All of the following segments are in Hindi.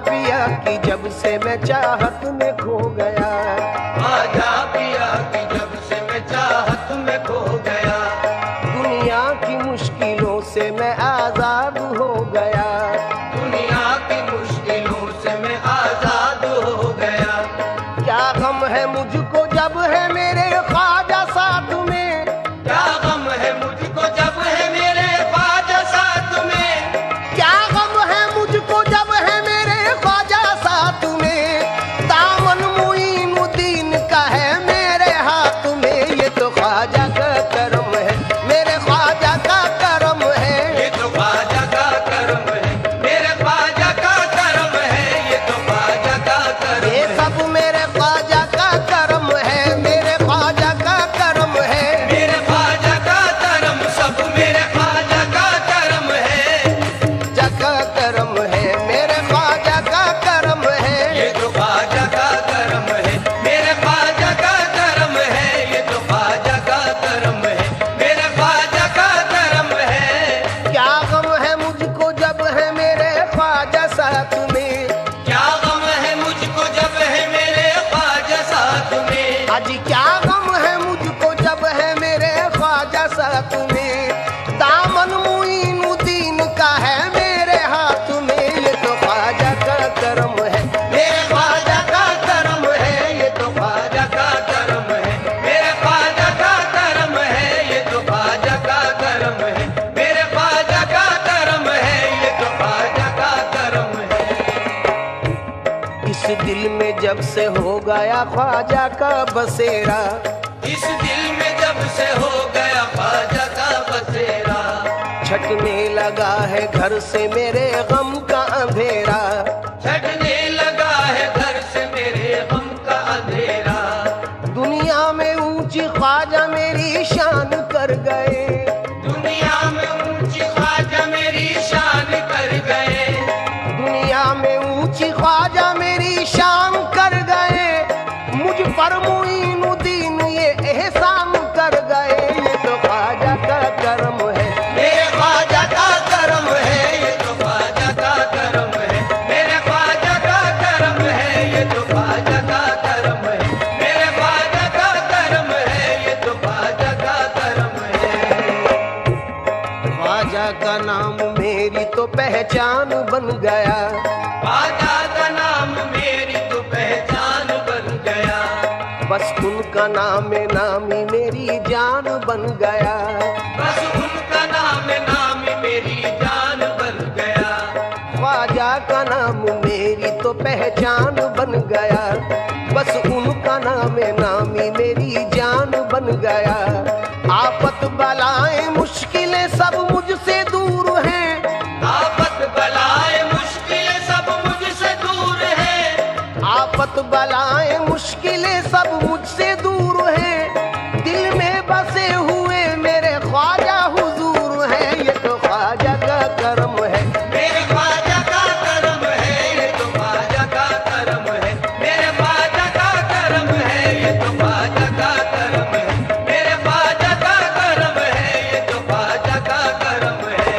पिया की जब से मैं चाहत में खो गया, ख्वाजा पिया की जब से मैं चाहत में खो गया, दुनिया की मुश्किलों से मैं आजाद हो गया, दुनिया की मुश्किलों से मैं आजाद हो गया। क्या गम है मुझको जब है मेरे ख्वाजा साथ में, क्या गम है मुझको जब है मेरे ख्वाजा साथ में, क्या गम है मुझको जब है मेरे ख्वाजा साथ में, दामन मुईनुद्दीन का है मेरे हाथ में, ये तो ख्वाजा का करम है, मेरे ख्वाजा का करम है, ये तो ख्वाजा का करम है, मेरे ख्वाजा का करम है, ये तो ख्वाजा का करम ये है, सब मेरे ख्वाजा का करम है, मेरे ख्वाजा का करम है, मेरे ख्वाजा का करम, सब मेरे ख्वाजा का करम है, जका करम है, मेरे ख्वाजा का करम है, ये तो ख्वाजा का करम है, मेरे ख्वाजा का करम है, ये तो ख्वाजा का करम है, मेरे ख्वाजा का करम है। क्या गम है मुझको जब है मेरे ख्वाजा साथ में, क्या गम है मुझको जब है मेरे ख्वाजा साथ में, आज क्या गम है मुझको जब है मेरे ख्वाजा साथ में, दामन मुईनुद्दीन का है मेरे हाथ में, ये तो ख्वाजा का करम है, मेरे ख्वाजा का करम है, ये तो ख्वाजा का करम है, मेरे ख्वाजा का करम है, ये तो ख्वाजा का करम है, मेरे ख्वाजा का करम है, ये तो ख्वाजा का करम है। इस दिल में जब से हो गया ख्वाजा का बसेरा, इस दिल में जब से हो गया ख्वाजा का बसेरा, छटने लगा है घर से मेरे गम का अंधेरा, छटने लगा है घर से मेरे गम का अंधेरा, दुनिया में ऊंची ख्वाजा मेरी शान कर गए, दुनिया में ऊंची ख्वाजा मेरी शान कर गए, दुनिया में ऊंची ख्वाजा मेरी शान कर गए, मुझ पर मुईनुद्दीन ये एहसान कर गए, ये तो ख्वाजा का करम है, मेरे ख्वाजा का करम है, ये तो ख्वाजा का करम है, मेरे ख्वाजा का करम है, ये तो ख्वाजा का करम है, मेरे ख्वाजा का करम है, ये तो ख्वाजा का करम है। ख्वाजा का नाम मेरी तो पहचान बन गया, ख्वाजा का नाम मेरी तो पहचान बन गया, बस उनका नाम नामी मेरी जान बन गया, बस उनका नाम नाम मेरी जान बन गया, ख्वाजा का नाम मेरी तो पहचान बन गया, बस उनका नाम नामी मेरी जान बन गया, आफत बलाएं मुश्किलें सब मुझसे दूर हैं, आफत बलाएं मुश्किलें सब मुझसे दूर है, आफत बलाएं मुश्किलें सब मुझसे दूर हैं, दिल में बसे हुए मेरे ख्वाजा हुजूर हैं, ये तो ख्वाजा का करम है, मेरे ख्वाजा का करम है, ये तो ख्वाजा का करम है, मेरे ख्वाजा का करम है, ये तो ख्वाजा का करम है, मेरे ख्वाजा का करम है, ये तो ख्वाजा का करम है।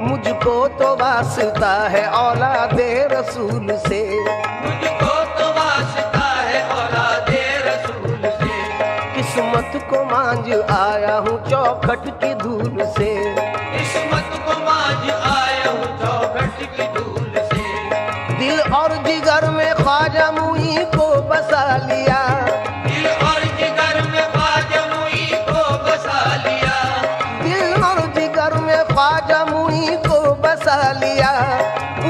मुझको तो वास्ता है औलादे रसूल से, मुझको तो वास्ता है औलादे रसूल से, किस्मत को मांझ आया हूँ चौखट की धूल से, किस्मत को मांझ आया हूँ चौखट की धूल से, दिल और जिगर में ख्वाजा मुई को बसा लिया, दिल और जिगर में ख्वाजा मुई को बसा लिया, दिल और जिगर में ख्वाजा मुई को बसा लिया,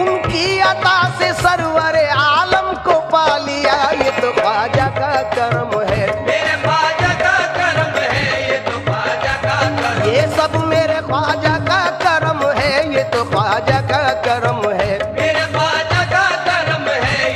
उनकी अता से सरवर आलम को पा लिया, ये तो ख्वाजा का करम है, मेरे ख्वाजा का करम है, ये तो ख्वाजा का करम, ये सब मेरे ख्वाजा का करम है, ये तो ख्वाजा का करम है, मेरे ख्वाजा का करम है,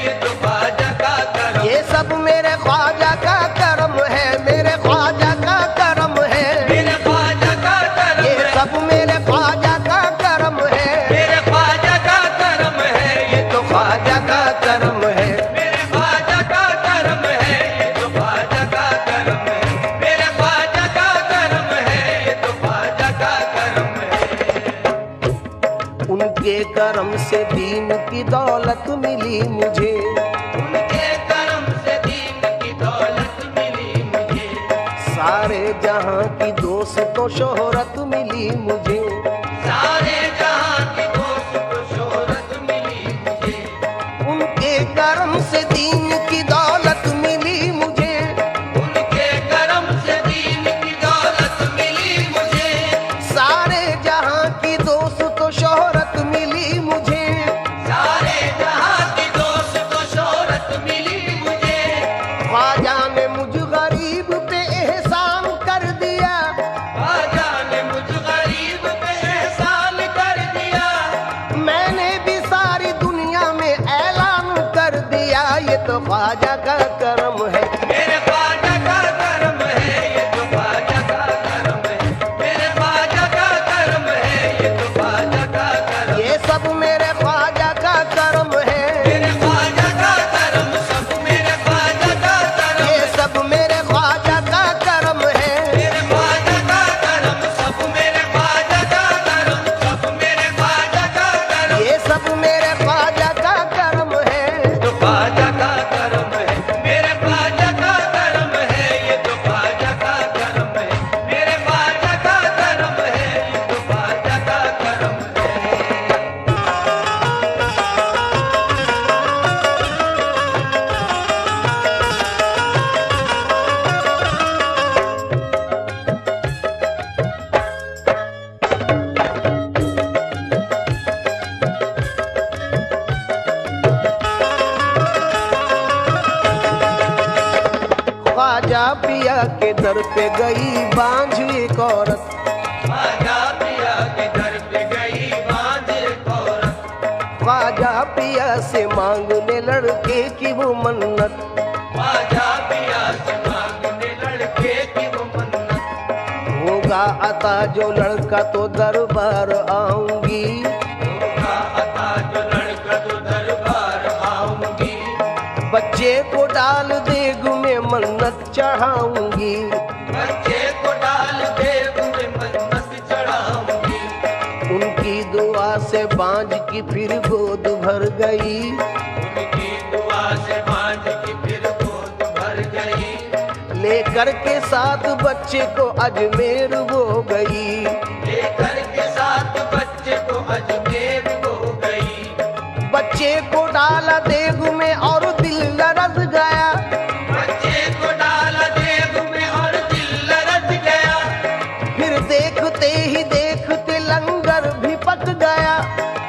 उनके करम से दीन की दौलत मिली मुझे। उनके करम से दीन की दौलत मिली मुझे। सारे जहां की दोस्तों शोहरत मिली मुझे। सारे जहां की दोस्तों शोहरत मिली मुझे। उनके करम से दीन की दौलत मिली मुझे। उनके करम से दीन की दौलत मिली मुझे। सारे जहां की दोस्तों शोहरत मिली मुझे। सारे जहां की दोस्तों शोहरत मिली मुझे। ख्वाजा ने मुझ गरीब पे एहसान कर दिया। ख्वाजा ने मुझ गरीब पे एहसान कर दिया। मैंने भी सारी दुनिया में ऐलान कर दिया, ये तो ख्वाजा का करम है। मेरे ख्वाजा का करम है, ये तो ख्वाजा का करम है। मेरे ख्वाजा का करम है, ये तो ख्वाजा का करम। ये सब मेरे ख्वाजा का करम है। मेरे ख्वाजा का करम, सब मेरे ख्वाजा का करम। ये सब मेरे ख्वाजा का करम है। मेरे ख्वाजा का करम, सब मेरे ख्वाजा का करम। सब मेरे ख्वाजा का करम। ये सब मेरे ख्वाजा का करम है। तो ख्वाजा का करम है, मेरे ख्वाजा का करम है। ये तो ख्वाजा का करम है, मेरे ख्वाजा का करम है। ये तो ख्वाजा का करम है। ख्वाजा पिया के दर पे गई बांझ एक औरत। ख्वाजा पिया के दर पे गई बांझ एक औरत। ख्वाजा पिया से मांगने लड़के की वो मन्नत। ख्वाजा पिया से मांगने लड़के की वो मन्नत। होगा अता जो लड़का तो दरबार आऊंगी। होगा अता जो लड़का तो दरबार आऊंगी। बच्चे को डाल देग में मन्नत चढ़ाऊंगी। बच्चे को डाल देव में मन्नत चढ़ाऊंगी। उनकी दुआ से बांझ की फिर गोद भर गई। उनकी दुआ से बांझ की फिर गोद भर गई। लेकर के साथ बच्चे को अजमेर वो गई। लेकर के साथ बच्चे को अजमेर हो गई। बच्चे को डाला देग में और दिल लरज गया। बच्चे को डाला देव में और दिल लरज गया। फिर देखते ही देखते लंगर भी पक गया।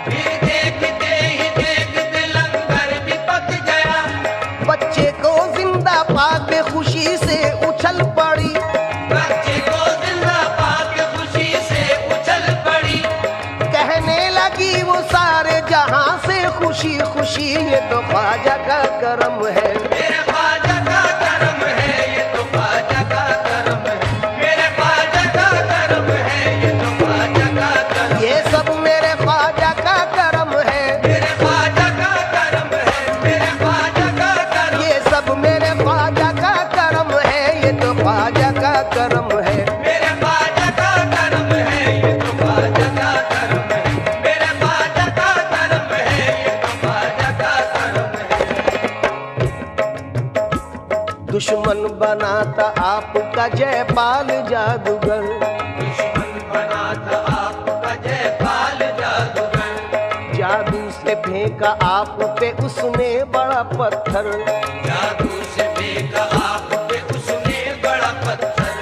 फिर देखते ही देखते लंगर भी पक गया। बच्चे को जिंदा पाके खुशी से उछल पड़ी। बच्चे को जिंदा पाके खुशी से उछल पड़ी। कहने लगी वो सारे जहां से खुशी खुशी, ये तो ख्वाजा का करम है। मेरे ख्वाजा का करम है, ये तो ख्वाजा का करम है। मेरे ख्वाजा का करम है, ये तो ख्वाजा का करम। ये सब मेरे ख्वाजा का करम है। मेरे ख्वाजा का करम है, मेरे ख्वाजा का करम। ये सब मेरे ख्वाजा का करम है। ये तो ख्वाजा का करम है। मेरे ख्वाजा का करम है, ये तो ख्वाजा का करम है। मेरे ख्वाजा का करम है, ये तो ख्वाजा का करम है। दुश्मन बनाता आपका जयपाल जादूगर। दुश्मन बना था आपका जयपाल जादूगर। जादू से फेंका आप पे उसने बड़ा पत्थर। जादू से फेंका आप पे उसने बड़ा पत्थर।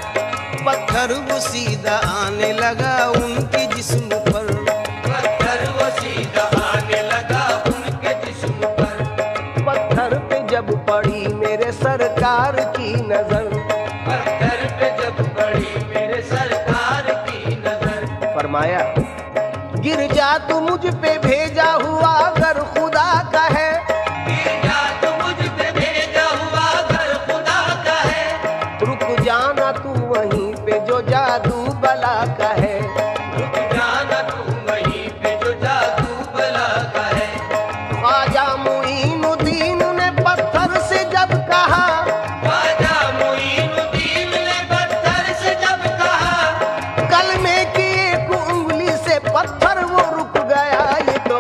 पत्थर वो सीधा आने लगा उनके जिस्म पर। पत्थर वो सीधा आने लगा उनके जिस्म पर। पत्थर पे जब पड़ी मेरे सरकार की नजर। पत्थर पे जब पड़ी मेरे सरकार की नजर। फरमाया गिर जा तू मुझ पे भेजा हुआ अगर खुदा का है। गिर जा तो मुझ पे भेजा हुआ घर खुदा का है। रुक जाना तू वहीं पे जो जादू बला का है। रुक जाना तू वहीं पे जो जादू बला का है। ख्वाजा मुईनुद्दीन ने पत्थर से जब कहा। ख्वाजा मुईनुद्दीन ने पत्थर से जब कहा। कलमे की एक उंगली से पत्थर वो रुक गया। ये तो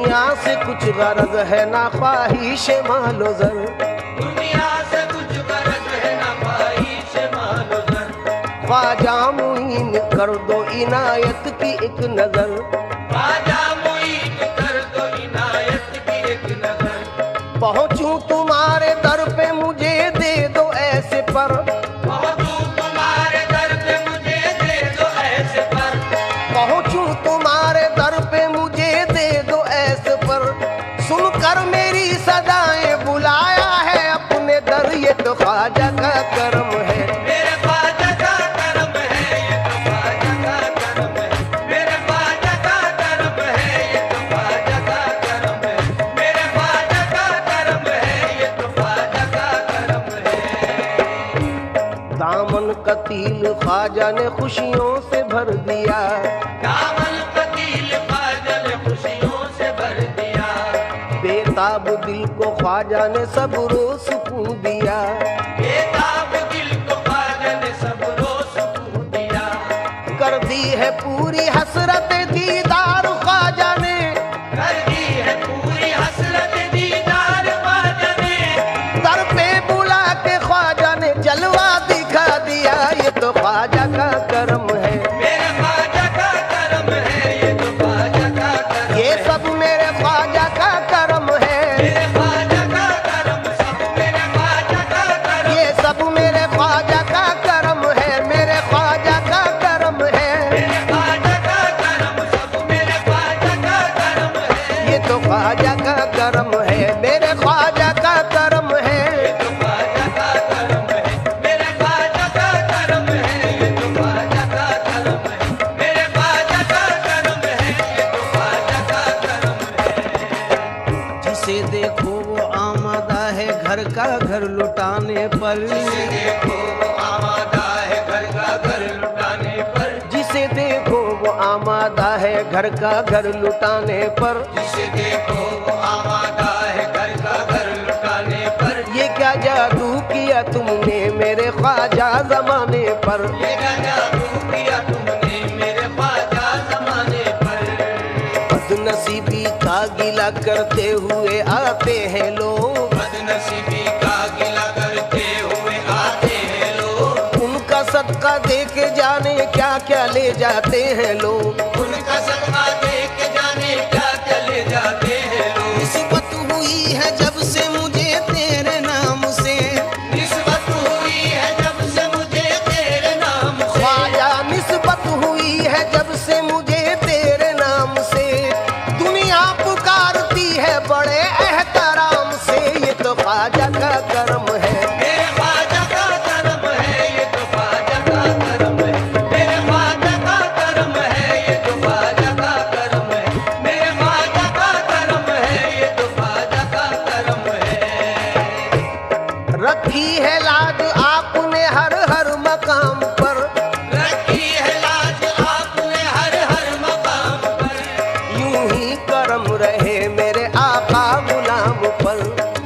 दुनिया से कुछ गरज है ना ख्वाहिश मालो जर, दुनिया से कुछ गरज है ना ख्वाहिश मालो जर, ख्वाजा मुईन कर दो इनायत की एक नजर, ख्वाजा मुईन कर दो इनायत की एक नजर, पहुंचूं तुम्हारे दर पे मुझे दे दो ऐसे पर, पहुंचूं तुम्हारे दर पे मुझे दे दो ऐसे पर, पहुंचूं तुम्हारे दर पे मुझे दे दो ऐसे पर, सुनकर मेरी सदाएं बुलाया है अपने दर, ये तो ख्वाजा का करम है, मेरे ख्वाजा का करम है, ये तो ख्वाजा का करम है, मेरे ख्वाजा का करम है, ये तो ख्वाजा का करम है, मेरे ख्वाजा का करम है, ये तो ख्वाजा का करम है। दामन कतील ख्वाजा ने खुशियों से भर दिया, दामन कतील ख्वाजा ने खुशियों से भर दिया, बेताब दिल को ख्वाजा ने सब्रो सुकून दिया, बेताब दिल को ख्वाजा ने सबरो सुकून दिया, कर दी है पूरी हसरत दीदार ख्वाजा ने, कर दी है पूरी हसरत दीदार ख्वाजा ने, दर पे बुला के ख्वाजा ने जलवा दिखा दिया, ये तो ख्वाजा का करम है, मेरे ख्वाजा का करम है, ये तो ख्वाजा का करम ये है, सब मेरे ख्वाजा का करम है, मेरे ख्वाजा का करम सब मेरे ख्वाजा का करम, ये सब मेरे ख्वाजा का करम है, मेरे ख्वाजा का करम है, मेरे ख्वाजा का करम सब मेरे ख्वाजा का करम है, ये तो ख्वाजा का करम है, मेरे ख्वाजा का करम है, ये तो ख्वाजा का करम है, मेरे ख्वाजा का करम है, ये तो ख्वाजा का करम है, मेरे ख्वाजा का करम है, ये तो ख्वाजा का करम है। जिसे देखो वो आमादा है घर का घर लुटाने पर, जिसे देखो वो आमादा है घर का घर लुटाने पर, जिसे देखो वो आमादा है घर का घर लुटाने पर, जिसे देखो वो आमादा है घर का घर लुटाने पर, ये क्या जादू किया तुमने मेरे ख्वाजा जमाने पर, ये क्या जादू किया तुमने मेरे ख्वाजा जमाने पर, बदनसीबी का गिला करते हुए आते हैं लोग, बदनसीबी का गिला करते हुए आते हैं लोग, उनका सदका दे के जाने क्या क्या ले जाते हैं लोग, उनका सदका दे के जाने क्या चले जाते हैं लोग, निस्बत हुई है जब से मुझे तेरे नाम से, निस्बत हुई है जब से मुझे तेरे नाम से, ख्वाजा निस्बत हुई है जब से मुझे तेरे नाम से, दुनिया पुकारती है बड़े एहतराम से, ये तो ख्वाजा का करम है, मेरे ख्वाजा का करम है, ये तो ख्वाजा का करम है, मेरे ख्वाजा का करम है, ये तो ख्वाजा का करम है, मेरे ख्वाजा का करम है, ये तो ख्वाजा का करम है। रखी है लाज आपने हर हर मकाम पर, रखी है लाज आपने हर हर मकाम पर, यूं ही करम रहे मेरे आका गुलाम पर,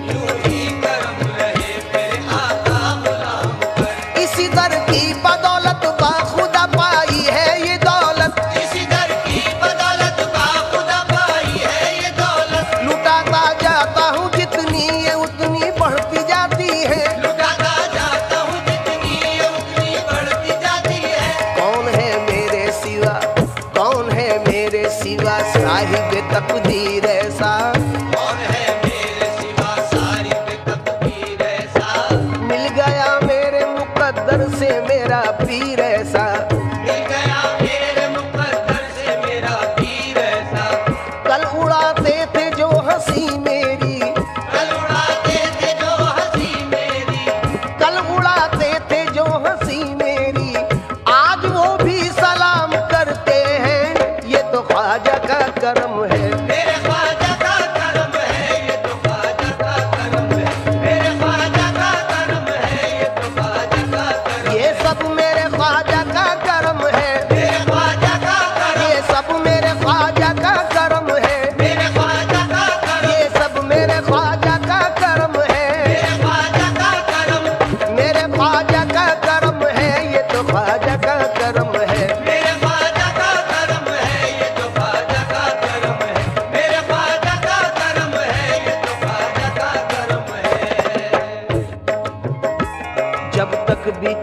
यूं ही करम रहे मेरे आका गुलाम पर, इसी दर की बदौलत बाखुदा पाई है ये दौलत, इसी दर की बदौलत बाखुदा पाई है ये दौलत, लुटाता जाता हूँ जितनी ये उतनी बढ़ती जाती है, लुटाता जाता हूँ जितनी ये उतनी बढ़ती जाती है, कौन है मेरे सिवा, कौन है मेरे सिवा साहिब तकदीर ऐसा, कौन है मेरे सिवा सारी तकदीर ऐसा, मिल गया मेरे मुकद्दर से मेरा पीर ऐसा, मिल गया मेरे मुकद्दर से मेरा पीर ऐसा, कल उड़ाते थे जो हंसी मेरी, कल उड़ाते थे जो हंसी मेरी, कल उड़ाते थे जो हंसी मेरी, आज वो भी सलाम करते हैं, ये तो ख्वाजा का करम है, मेरे ख्वाजा का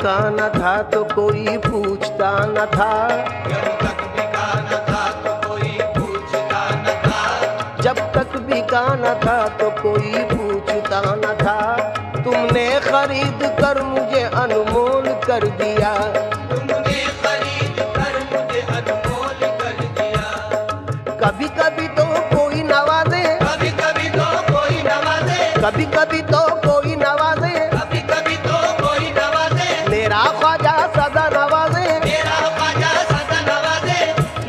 बिका न था तो कोई पूछता न था, जब तक बिका न था तो कोई पूछता न था, जब तक बिका न था तो कोई पूछता न था। तुमने खरीद कर मुझे अनमोल कर दिया, तुमने खरीद कर मुझे अनमोल कर दिया। कभी कभी तो कोई नवाजे, कभी कभी तो कोई नवाजे, कभी कभी तो कोई नवाजे, कभी कभी तो कोई नवाजे, मेरा ख्वाजा सदा नवाजे। मेरा ख्वाजा सदा नवाजे।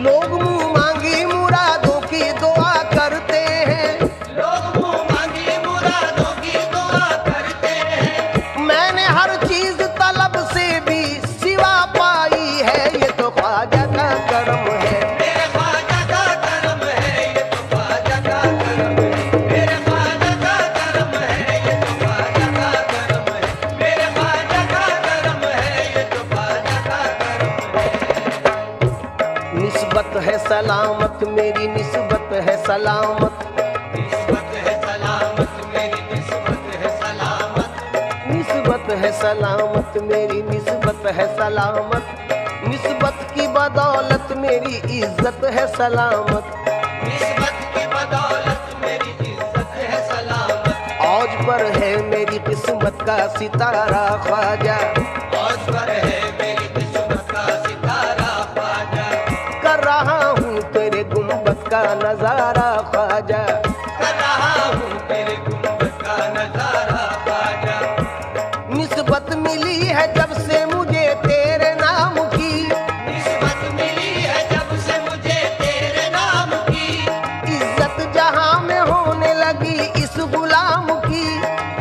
लोग मुंह मांगी मुरादों की दुआ करते हैं, लोग मुंह मांगी मुरादों की दुआ करते हैं। मैंने हर चीज तलब से भी सिवा पाई है, ये तो ख्वाजा का करम है। मेरे ख्वाजा का करम है, ये तो ख्वाजा का करम है। मेरे ख्वाजा का करम है, ये तो ख्वाजा का करम है। मेरे ख्वाजा का करम है, ये तो ख्वाजा का करम है। निस्बत है सलामत मेरी, निस्बत है सलामत, निस्बत है सलामत मेरी, निस्बत है सलामत। निस्बत है सलामत मेरी, निस्बत है सलामत। निस्बत की बदौलत मेरी इज्जत है सलामत, निस्बत की बदौलत मेरी इज्जत है सलामत। औज पर है मेरी किस्मत का सितारा ख्वाजा, औज पर है मेरी किस्मत का सितारा ख्वाजा। कर रहा हूँ तेरे गुंबद का नजारा ख्वाजा। कर रहा हूँ तेरे गुंबद का नजारा ख्वाजा। निस्बत मिली है जब से मुझे तेरे नाम की, निस्बत मिली है जब से मुझे तेरे नाम की। इज्जत जहाँ में होने लगी इस गुलाम की,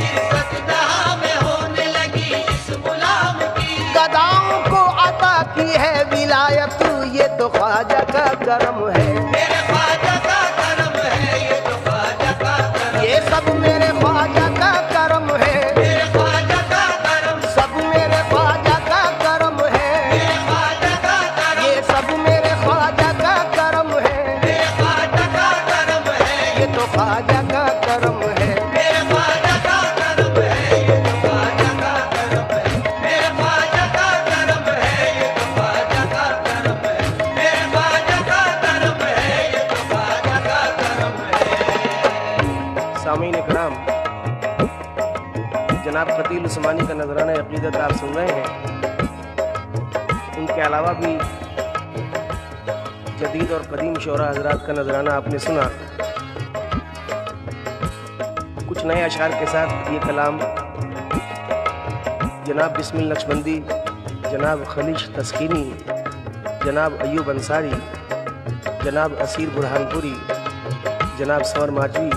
इज्जत जहाँ में होने लगी इस गुलाम की। गदाओं को अता की है विलायत, ये तो ख्वाजा का करम है। मेरे ख्वाजा का करम है, ये तो ख्वाजा का करम। ये सब मेरे ख्वाजा का करम है, मेरे ख्वाजा का करम। सब मेरे ख्वाजा का करम है। मेरे ख्वाजा का करम। ये सब मेरे ख्वाजा का करम है, मेरे ख्वाजा का करम है। ये तो ख्वाजा का करम है। मेरे ख्वाजा का करम है, ये तो ख्वाजा का करम है। मेरे ख्वाजा का करम है, ये तो ख्वाजा का करम है। मेरे ख्वाजा का करम है, ये तो ख्वाजा का करम है। सामीन इकराम, जनाब खतील उस्मानी का नजराना अकीदत आप सुन रहे हैं। उनके अलावा भी जदीद और कदीम शोरा हजरात का नजराना आपने सुना। कुछ नए अशार के साथ ये कलाम जनाब बिस्मिल नक्शबंदी, जनाब खलीश तस्कीनी, जनाब अयूब अंसारी, जनाब असीर बुरहानपुरी, जनाब समर माजवी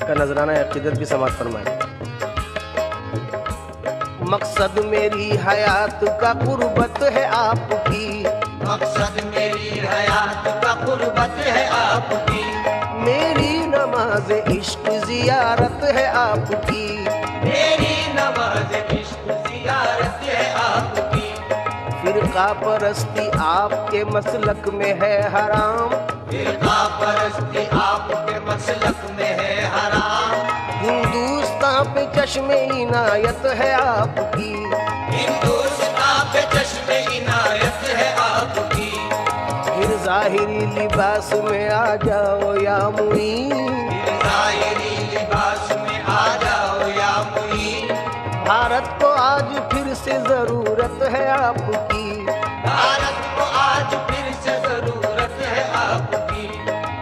का नजराना अकीदत भी समाप्त फरमाए। मकसद मेरी हयात का कुर्बत है आपकी, मकसद मेरी हयात का कुर्बत है आपकी। मेरी नमाज इश्क जियारत है आपकी, मेरी नमाज इश्क जियारत है आपकी। फिरका परस्ती आपके मसलक में है हराम, फिरका परस्ती आपके मसलक में है हराम। हिंदुस्तान पे चश्मे इनायत है आपकी, हिंदुस्तान पे चश्मे इनायत है आपकी। फिर जाहिरी लिबास में आ जाओ या मुईन, फिर ज़ाहिरी लिबास में आ जाओ या मुईन। भारत को आज फिर से जरूरत है आपकी, भारत को आज फिर से जरूरत है आपकी।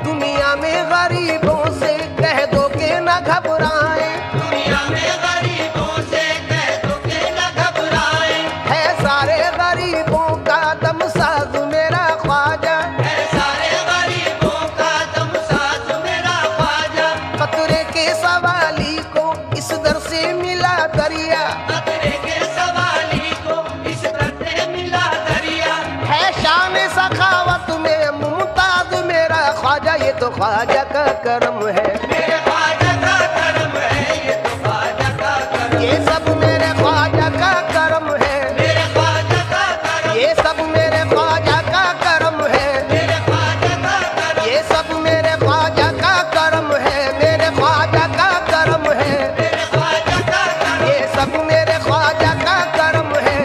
दुनिया में गरीबों से कह दो के न घबराएं, दुनिया में गरीबों से कह दो के न घबराएं। है सारे गरीबों का दम साज मेरा ख्वाजा, है सारे गरीबों का दम साज मेरा ख्वाजा। खतरे के सवाली को इस दर से मिला दरिया, खतरे के सवाली को इस दर से मिला दरिया। है शान सखावत में मुमताज मेरा ख्वाजा, ये तो ख्वाजा का करम है। मेरे ख्वाजा का करम है, ये तो ख्वाजा का करम। ये सब मेरे ख्वाजा का करम है, मेरे ख्वाजा का करम। ये सब मेरे ख्वाजा का करम है, मेरे ख्वाजा का करम। ये सब मेरे ख्वाजा का करम है, मेरे ख्वाजा का करम है, मेरे ख्वाजा का करम। ये सब मेरे ख्वाजा का करम है।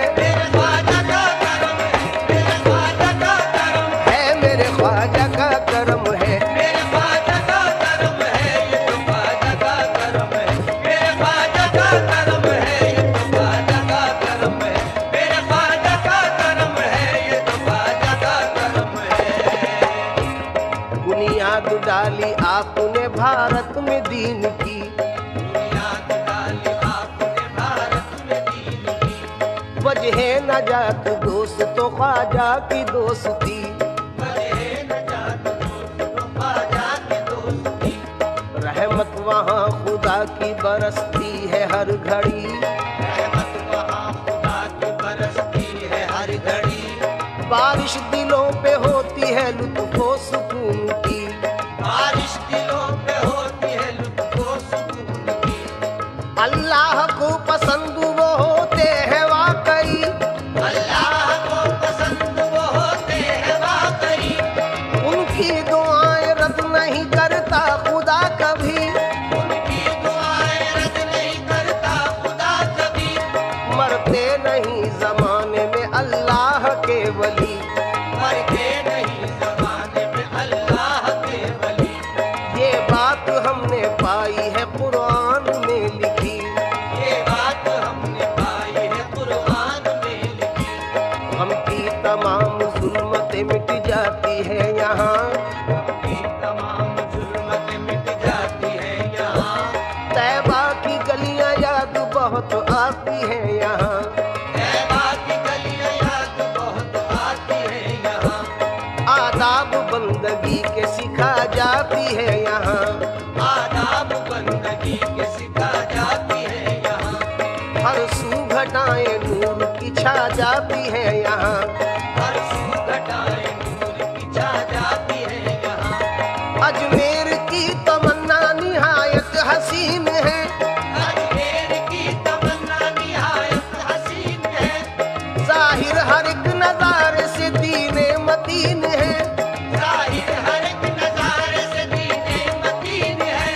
आपने भारत में दीन की। बुनियाद डाली आपने भारत में दीन की। वजह नजात दोस्त तो ख्वाजा की दोस्ती। वजह नजात दोस्त तो ख्वाजा की दोस्ती। रहमत वहाँ खुदा की बरसती है हर घड़ी। रहमत वहाँ खुदा की बरसती है हर घड़ी। बारिश दिलों पे होती है लुत्फ़ो सुकून की। बारिश दिलों पे होती है लुत्फ़ो सुकून की। अल्लाह को पसंद वो होते हैं वाकई। अल्लाह को पसंद वो होते हैं वाकई। उनकी दुआएं रद्द नहीं करता खुदा कभी। उनकी दुआएं रद्द नहीं करता खुदा कभी। मरते नहीं जमाने में अल्लाह के वली। मरते नहीं ज़माने में अल्लाह के वली। ये बात हमने पाई है कुरान में लिखी। ये बात हमने पाई है कुरान में लिखी। हम की तमाम जुल्मतें मिट जाती है यहाँ। की तमाम जुल्मतें मिट जाती है यहाँ। तैबा की गलियां याद बहुत आती है यहाँ। तैबा की गलियां याद बहुत आती है यहाँ। आदाब बंदगी के सिखा जाती है यहाँ। आदाब बंदगी के सिखा जाती है यहाँ। हर सू घटाएं नूर की छा जाती है यहाँ। हर सू घटाएं नूर की छा जाती है यहाँ। अजमेर की तमन्ना निहायत हसीन है। अजमेर की तमन्ना निहायत हसीन है। जाहिर हर एक नजारे से दीने मतीन है। जाहिर हर एक नजारे से दीने मतीन है।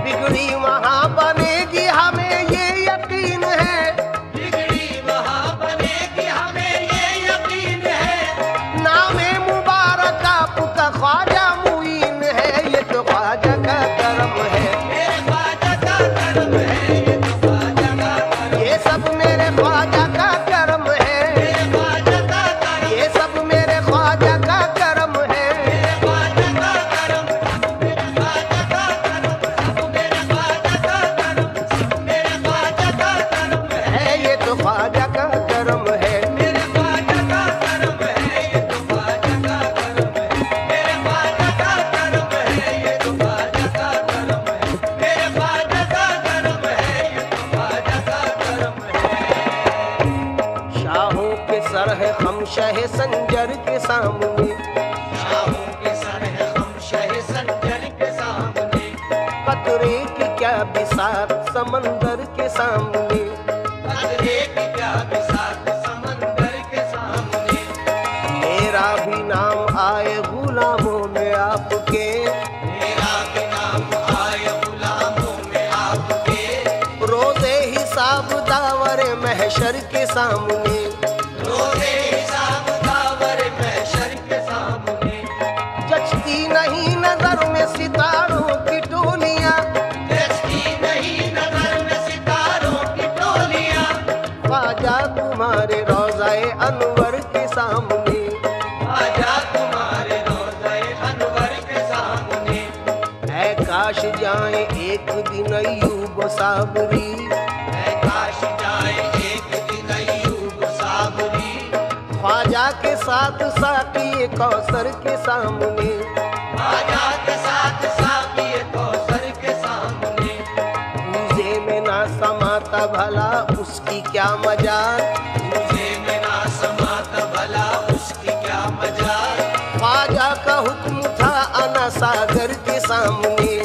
बिगड़ी वहाँ बनेगी हमें ये यकीन है। बिगड़ी वहाँ बनेगी हमें ये यकीन है। नामे मुबारक आपका ख्वाजा मुईन है। ये तो ख्वाजा का करम है। मेरे ख्वाजा का करम है। ये तो ख्वाजा का करम। ये सब मेरे ख्वाजा का करम है। मेरे ख्वाजा का करम। ये सब मेरे ख्वाजा का करम है। मेरे ख्वाजा का करम। मेरे ख्वाजा का करम। मेरे ख्वाजा का करम। मेरे ख्वाजा का करम है। ये तो ख्वाजा का करम है। मेरे ख्वाजा का करम है। ये तो ख्वाजा का करम है। मेरे ख्वाजा का करम है। ये तो ख्वाजा का करम है। मेरे ख्वाजा का करम है। ये तो ख्वाजा का करम है। शाहों के सर है हम शह संजर के सामने। शाहों के सर है हम शह संजर के सामने। कतरे की क्या बिसात समंदर के सामने। कदरे की क्या बिसात समंदर के सामने। मेरा भी नाम आए गुलामों में आपके। मेरा भी नाम आए गुलामों में आपके। रोज़े हिसाब दावरे महशर के सामने। रोज़े हिसाब दावर महशर के सामने। जचती नहीं नजर में सितारों की टोलियां। जचती नहीं नजर में सितारों की टोलियां। ख्वाजा तुम्हारे रोज़ाए अनवर के सामने। आजा तुम्हारे रोज़े अनवर के सामने। ऐ काश जाए एक दिन अय्यूब साबरी। ऐ काश जाए एक दिन अय्यूब साबरी। ख्वाजा के साथ साकी कौसर के सामने। आजा के साथ साकी कौसर के सामने। पूजे में ना समाता भला उसकी क्या मजाल। मुझे में ना समाता भला उसकी क्या मजाल। ख्वाजा का हुक्म था अना सागर के सामने।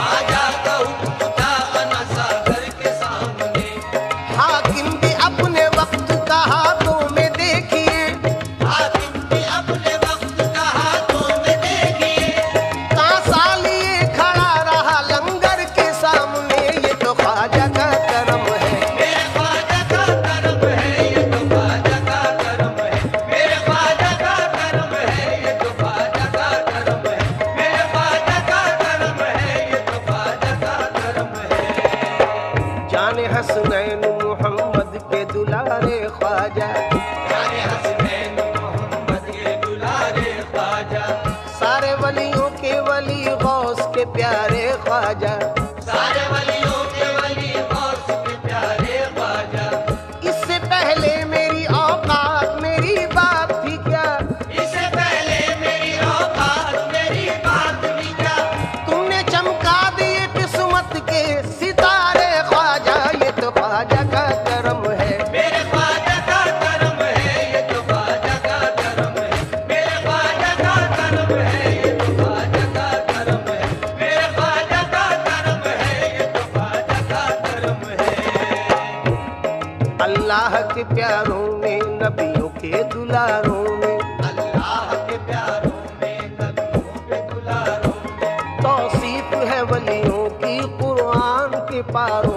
आजा का हुक्म था अना सागर के सामने। हाकिम भी अपने वक्त का हाथों में देखिए। हाकिम भी अपने वक्त का हाथों में देखिए। कांसा लिए खड़ा रहा लंगर के सामने। ये तो ख्वाजा का करम है। मेरे ख्वाजा का करम है। ये तो ख्वाजा का करम है। मेरे ख्वाजा का करम है। ये तो ख्वाजा का करम है। मेरे ख्वाजा का करम है। ये तो ख्वाजा का करम है। जाने हसनैन मोहम्मद के दुलारे ख्वाजा। जाने हसनैन मोहम्मद के दुलारे ख्वाजा। सारे वलियों के वली गौस के प्यारे प्यारे ख्वाजा। सारे वलियों के वली गौस के प्यारे ख्वाजा। इससे पहले मेरी औकात मेरी बात थी क्या, इससे पहले मेरी औकात मेरी बात भी क्या। तुमने चमका दिए किस्मत के सितारे ख्वाजा, ये तो ख्वाजा का करम है। मेरे ख्वाजा का करम है, ये तो ख्वाजा का करम है। मेरे ख्वाजा का करम है, ये तो ख्वाजा का करम है। मेरे ख्वाजा का करम है, ये तो ख्वाजा का करम है। अल्लाह के प्यारों में नबियों के दुलारों में, अल्लाह के प्यारों में नबियों के दुलारों में तौसीफ है वलियों की कुरान के पारों